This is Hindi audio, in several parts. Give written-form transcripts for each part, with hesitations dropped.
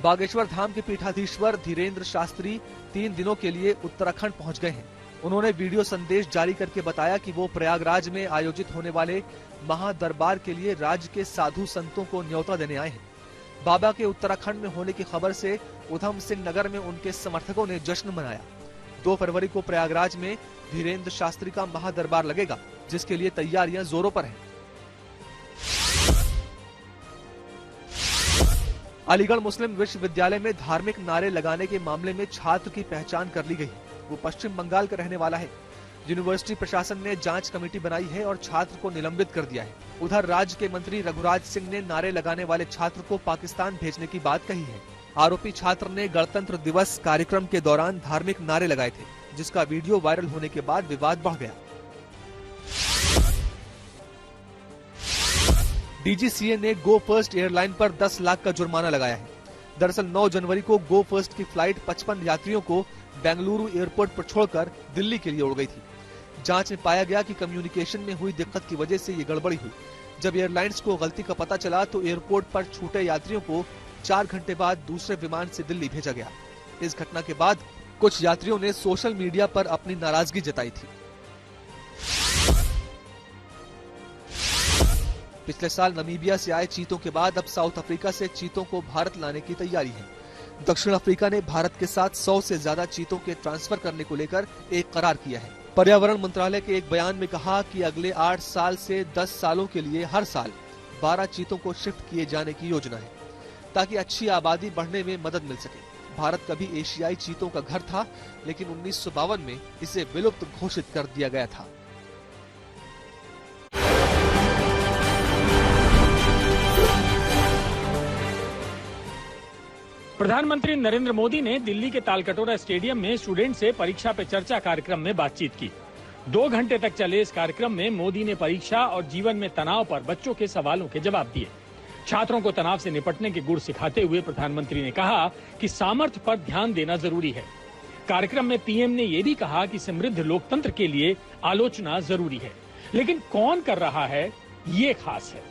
बागेश्वर धाम के पीठाधीश्वर धीरेन्द्र शास्त्री 3 दिनों के लिए उत्तराखंड पहुंच गए हैं। उन्होंने वीडियो संदेश जारी करके बताया कि वो प्रयागराज में आयोजित होने वाले महादरबार के लिए राज्य के साधु संतों को न्योता देने आए हैं। बाबा के उत्तराखंड में होने की खबर से उधम सिंह नगर में उनके समर्थकों ने जश्न मनाया। 2 फरवरी को प्रयागराज में धीरेन्द्र शास्त्री का महादरबार लगेगा, जिसके लिए तैयारियां जोरों पर हैं। अलीगढ़ मुस्लिम विश्वविद्यालय में धार्मिक नारे लगाने के मामले में छात्र की पहचान कर ली गई। वो पश्चिम बंगाल का रहने वाला है। यूनिवर्सिटी प्रशासन ने जांच कमेटी बनाई है और छात्र को निलंबित कर दिया है। उधर राज्य के मंत्री रघुराज सिंह ने नारे लगाने वाले छात्र को पाकिस्तान भेजने की बात कही है। आरोपी छात्र ने गणतंत्र दिवस कार्यक्रम के दौरान धार्मिक नारे लगाए थे, जिसका वीडियो वायरल होने के बाद विवाद बढ़ गया। डीजीसीए ने गो फर्स्ट एयरलाइन पर 10 लाख का जुर्माना लगाया है। दरअसल 9 जनवरी को गो फर्स्ट की फ्लाइट 55 यात्रियों को बेंगलुरु एयरपोर्ट पर छोड़कर दिल्ली के लिए उड़ गई थी। जांच में पाया गया कि कम्युनिकेशन में हुई दिक्कत की वजह से ये गड़बड़ी हुई। जब एयरलाइंस को गलती का पता चला तो एयरपोर्ट पर छूटे यात्रियों को 4 घंटे बाद दूसरे विमान से दिल्ली भेजा गया। इस घटना के बाद कुछ यात्रियों ने सोशल मीडिया पर अपनी नाराजगी जताई थी। पिछले साल नामीबिया से आए चीतों के बाद अब साउथ अफ्रीका से चीतों को भारत लाने की तैयारी है। दक्षिण अफ्रीका ने भारत के साथ 100 से ज्यादा चीतों के ट्रांसफर करने को लेकर एक करार किया है। पर्यावरण मंत्रालय के एक बयान में कहा कि अगले 8 साल से 10 सालों के लिए हर साल 12 चीतों को शिफ्ट किए जाने की योजना है, ताकि अच्छी आबादी बढ़ने में मदद मिल सके। भारत कभी एशियाई चीतों का घर था, लेकिन 1952 में इसे विलुप्त घोषित कर दिया गया था। प्रधानमंत्री नरेंद्र मोदी ने दिल्ली के तालकटोरा स्टेडियम में स्टूडेंट से परीक्षा पे चर्चा कार्यक्रम में बातचीत की। 2 घंटे तक चले इस कार्यक्रम में मोदी ने परीक्षा और जीवन में तनाव पर बच्चों के सवालों के जवाब दिए। छात्रों को तनाव से निपटने के गुर सिखाते हुए प्रधानमंत्री ने कहा कि सामर्थ्य पर ध्यान देना जरूरी है। कार्यक्रम में पीएम ने यह भी कहा कि समृद्ध लोकतंत्र के लिए आलोचना जरूरी है, लेकिन कौन कर रहा है ये खास है।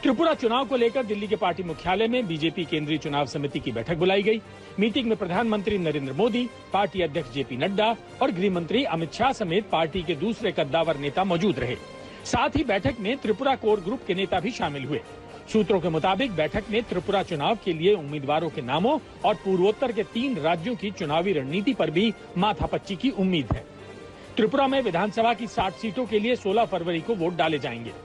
त्रिपुरा चुनाव को लेकर दिल्ली के पार्टी मुख्यालय में बीजेपी केंद्रीय चुनाव समिति की बैठक बुलाई गई। मीटिंग में प्रधानमंत्री नरेंद्र मोदी, पार्टी अध्यक्ष जेपी नड्डा और गृह मंत्री अमित शाह समेत पार्टी के दूसरे कद्दावर नेता मौजूद रहे। साथ ही बैठक में त्रिपुरा कोर ग्रुप के नेता भी शामिल हुए। सूत्रों के मुताबिक बैठक में त्रिपुरा चुनाव के लिए उम्मीदवारों के नामों और पूर्वोत्तर के 3 राज्यों की चुनावी रणनीति पर भी माथापच्ची की उम्मीद है। त्रिपुरा में विधानसभा की 60 सीटों के लिए 16 फरवरी को वोट डाले जाएंगे।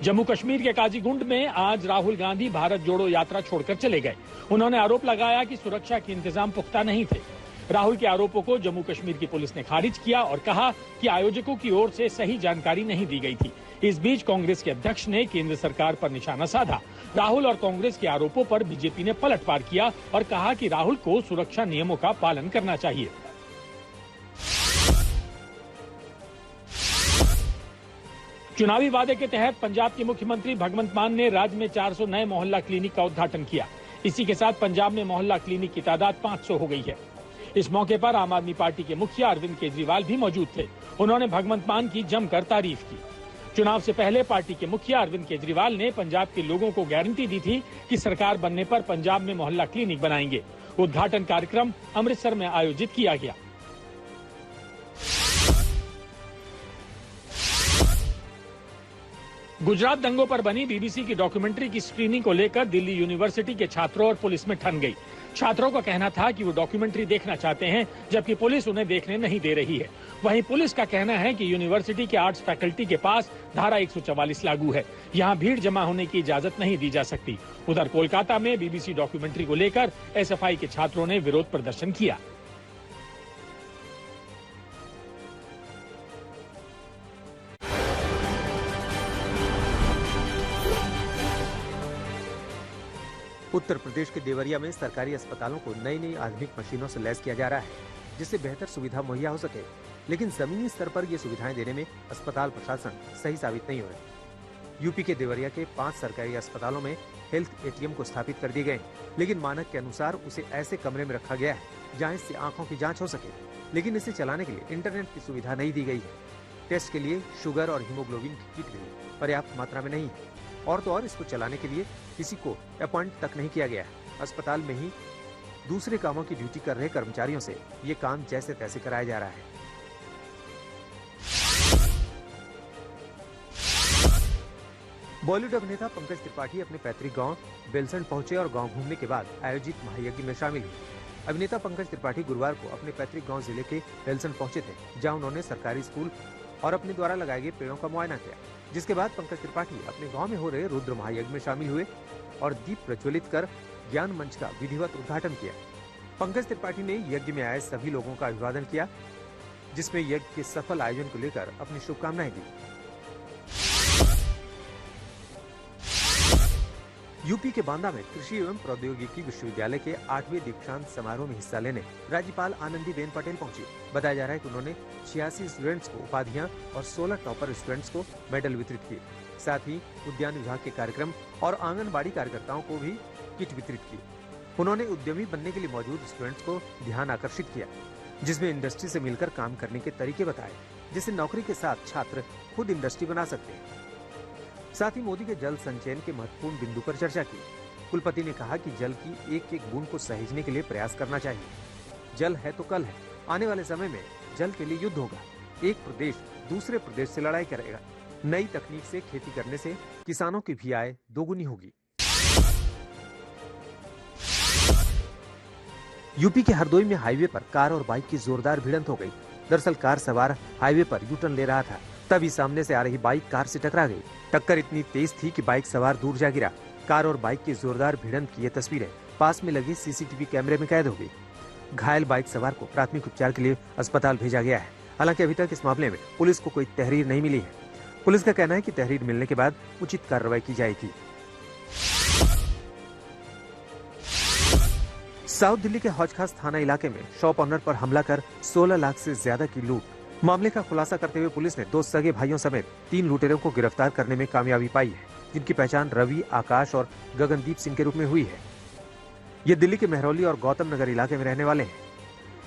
जम्मू कश्मीर के काजीगुंड में आज राहुल गांधी भारत जोड़ो यात्रा छोड़कर चले गए। उन्होंने आरोप लगाया कि सुरक्षा के इंतजाम पुख्ता नहीं थे। राहुल के आरोपों को जम्मू कश्मीर की पुलिस ने खारिज किया और कहा कि आयोजकों की ओर से सही जानकारी नहीं दी गई थी। इस बीच कांग्रेस के अध्यक्ष ने केंद्र सरकार पर निशाना साधा। राहुल और कांग्रेस के आरोपों पर बीजेपी ने पलटवार किया और कहा कि राहुल को सुरक्षा नियमों का पालन करना चाहिए। चुनावी वादे के तहत पंजाब के मुख्यमंत्री भगवंत मान ने राज्य में 400 नए मोहल्ला क्लिनिक का उद्घाटन किया। इसी के साथ पंजाब में मोहल्ला क्लिनिक की तादाद 500 हो गई है। इस मौके पर आम आदमी पार्टी के मुखिया अरविंद केजरीवाल भी मौजूद थे। उन्होंने भगवंत मान की जमकर तारीफ की। चुनाव से पहले पार्टी के मुखिया अरविंद केजरीवाल ने पंजाब के लोगों को गारंटी दी थी कि सरकार बनने पर पंजाब में मोहल्ला क्लिनिक बनाएंगे। उद्घाटन कार्यक्रम अमृतसर में आयोजित किया गया। गुजरात दंगों पर बनी बीबीसी की डॉक्यूमेंट्री की स्क्रीनिंग को लेकर दिल्ली यूनिवर्सिटी के छात्रों और पुलिस में ठन गई। छात्रों का कहना था कि वो डॉक्यूमेंट्री देखना चाहते हैं, जबकि पुलिस उन्हें देखने नहीं दे रही है। वहीं पुलिस का कहना है कि यूनिवर्सिटी के आर्ट्स फैकल्टी के पास धारा 144 लागू है। यहां भीड़ जमा होने की इजाजत नहीं दी जा सकती। उधर कोलकाता में बीबीसी डॉक्यूमेंट्री को लेकर एसएफआई के छात्रों ने विरोध प्रदर्शन किया। उत्तर प्रदेश के देवरिया में सरकारी अस्पतालों को नई नई आधुनिक मशीनों से लैस किया जा रहा है, जिससे बेहतर सुविधा मुहैया हो सके। लेकिन जमीनी स्तर पर ये सुविधाएं देने में अस्पताल प्रशासन सही साबित नहीं हो रहे। यूपी के देवरिया के 5 सरकारी अस्पतालों में हेल्थ एटीएम को स्थापित कर दिए गए, लेकिन मानक के अनुसार उसे ऐसे कमरे में रखा गया है जहाँ इससे आंखों की जाँच हो सके, लेकिन इसे चलाने के लिए इंटरनेट की सुविधा नहीं दी गई है। टेस्ट के लिए शुगर और हीमोग्लोबिन की किट भी पर्याप्त मात्रा में नहीं है। और तो और इसको चलाने के लिए किसी को अपॉइंट तक नहीं किया गया है। अस्पताल में ही दूसरे कामों की ड्यूटी कर रहे कर्मचारियों से ये काम जैसे तैसे कराया जा रहा है। बॉलीवुड अभिनेता पंकज त्रिपाठी अपने पैतृक गांव बेलसंड पहुंचे और गांव घूमने के बाद आयोजित महायज्ञ में शामिल हुए। अभिनेता पंकज त्रिपाठी गुरुवार को अपने पैतृक गांव जिले के बेलसंड पहुंचे थे, जहां उन्होंने सरकारी स्कूल और अपने द्वारा लगाए गए पेड़ों का मुआयना किया। जिसके बाद पंकज त्रिपाठी अपने गांव में हो रहे रुद्र महायज्ञ में शामिल हुए और दीप प्रज्वलित कर ज्ञान मंच का विधिवत उद्घाटन किया। पंकज त्रिपाठी ने यज्ञ में आए सभी लोगों का अभिवादन किया, जिसमें यज्ञ के सफल आयोजन को लेकर अपनी शुभकामनाएं दी। यूपी के बांदा में कृषि एवं प्रौद्योगिकी विश्वविद्यालय के 8वें दीक्षांत समारोह में हिस्सा लेने राज्यपाल आनंदीबेन पटेल पहुंची। बताया जा रहा है कि उन्होंने 86 स्टूडेंट्स को उपाधियां और 16 टॉपर स्टूडेंट्स को मेडल वितरित किए। साथ ही उद्यान विभाग के कार्यक्रम और आंगनबाड़ी कार्यकर्ताओं को भी किट वितरित की। उन्होंने उद्यमी बनने के लिए मौजूद स्टूडेंट्स को ध्यान आकर्षित किया, जिसमें इंडस्ट्री से मिलकर काम करने के तरीके बताए, जिससे नौकरी के साथ छात्र खुद इंडस्ट्री बना सकते हैं। साथ ही मोदी के जल संचयन के महत्वपूर्ण बिंदु पर चर्चा की। कुलपति ने कहा कि जल की एक एक बूंद को सहेजने के लिए प्रयास करना चाहिए। जल है तो कल है। आने वाले समय में जल के लिए युद्ध होगा। एक प्रदेश दूसरे प्रदेश से लड़ाई करेगा। नई तकनीक से खेती करने से किसानों की भी आय दोगुनी होगी। यूपी के हरदोई में हाईवे पर कार और बाइक की जोरदार भिड़ंत हो गई। दरअसल कार सवार हाईवे पर यू टर्न ले रहा था, तभी सामने से आ रही बाइक कार से टकरा गई। टक्कर इतनी तेज थी कि बाइक सवार दूर जा गिरा। कार और बाइक की जोरदार भिड़ंत की ये तस्वीरें पास में लगे सीसीटीवी कैमरे में कैद हो गई। घायल बाइक सवार को प्राथमिक उपचार के लिए अस्पताल भेजा गया है। हालांकि अभी तक इस मामले में पुलिस को कोई तहरीर नहीं मिली है। पुलिस का कहना है कि तहरीर मिलने के बाद उचित कार्रवाई की जाएगी। साउथ दिल्ली के हौज खास थाना इलाके में शॉप ऑनर पर हमला कर 16 लाख से ज्यादा की लूट। मामले का खुलासा करते हुए पुलिस ने 2 सगे भाइयों समेत 3 लुटेरों को गिरफ्तार करने में कामयाबी पाई है, जिनकी पहचान रवि, आकाश और गगनदीप सिंह के रूप में हुई है। ये दिल्ली के मेहरौली और गौतम नगर इलाके में रहने वाले हैं।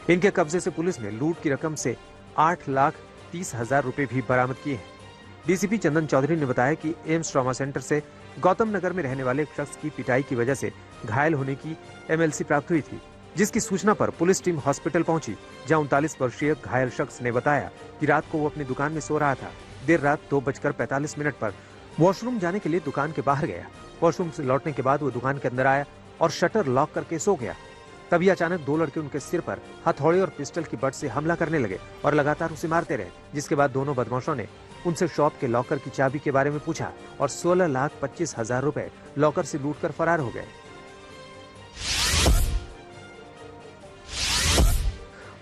इनके कब्जे से पुलिस ने लूट की रकम से 8,30,000 रुपए भी बरामद किए हैं। डीसीपी चंदन चौधरी ने बताया कि एम्स ट्रॉमा सेंटर से गौतम नगर में रहने वाले एक शख्स की पिटाई की वजह से घायल होने की एमएलसी प्राप्त हुई थी, जिसकी सूचना पर पुलिस टीम हॉस्पिटल पहुंची, जहां 39 वर्षीय घायल शख्स ने बताया कि रात को वो अपनी दुकान में सो रहा था। देर रात 2:45 पर वॉशरूम जाने के लिए दुकान के बाहर गया। वॉशरूम से लौटने के बाद वो दुकान के अंदर आया और शटर लॉक करके सो गया। तभी अचानक 2 लड़के उनके सिर पर हथौड़े और पिस्टल की बट से हमला करने लगे और लगातार उसे मारते रहे, जिसके बाद दोनों बदमाशों ने उनसे शॉप के लॉकर की चाबी के बारे में पूछा और 16,25,000 रुपए लॉकर से लूटकर फरार हो गए।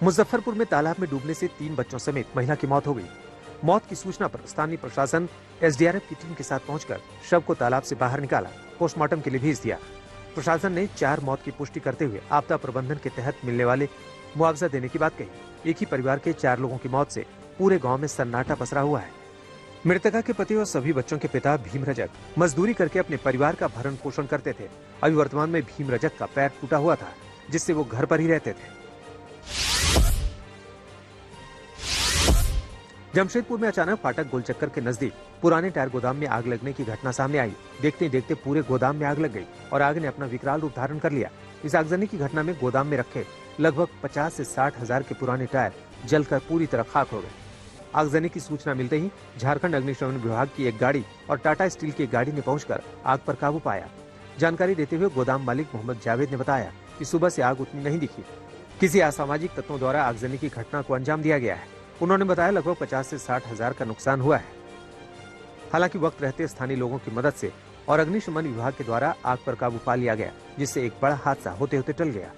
मुजफ्फरपुर में तालाब में डूबने से 3 बच्चों समेत महिला की मौत हो गई। मौत की सूचना पर स्थानीय प्रशासन एसडीआरएफ की टीम के साथ पहुंचकर शव को तालाब से बाहर निकाला, पोस्टमार्टम के लिए भेज दिया। प्रशासन ने 4 मौत की पुष्टि करते हुए आपदा प्रबंधन के तहत मिलने वाले मुआवजा देने की बात कही। एक ही परिवार के 4 लोगों की मौत से पूरे गांव में सन्नाटा पसरा हुआ है। मृतका के पति और सभी बच्चों के पिता भीम रजक मजदूरी करके अपने परिवार का भरण पोषण करते थे। अभी वर्तमान में भीम रजक का पैर टूटा हुआ था, जिससे वो घर पर ही रहते थे। जमशेदपुर में अचानक फाटक गोलचक्कर के नजदीक पुराने टायर गोदाम में आग लगने की घटना सामने आई। देखते ही देखते पूरे गोदाम में आग लग गई और आग ने अपना विकराल रूप धारण कर लिया। इस आगजनी की घटना में गोदाम में रखे लगभग 50 से 60 हजार के पुराने टायर जलकर पूरी तरह खाक हो गए। आगजनी की सूचना मिलते ही झारखंड अग्निशमन विभाग की एक गाड़ी और टाटा स्टील की एक गाड़ी ने पहुंचकर आग पर काबू पाया। जानकारी देते हुए गोदाम मालिक मोहम्मद जावेद ने बताया कि सुबह से आग उतनी नहीं दिखी। किसी असामाजिक तत्वों द्वारा आगजनी की घटना को अंजाम दिया गया है। उन्होंने बताया लगभग 50 से 60 हजार का नुकसान हुआ है। हालांकि वक्त रहते स्थानीय लोगों की मदद से और अग्निशमन विभाग के द्वारा आग पर काबू पा लिया गया, जिससे एक बड़ा हादसा होते होते टल गया।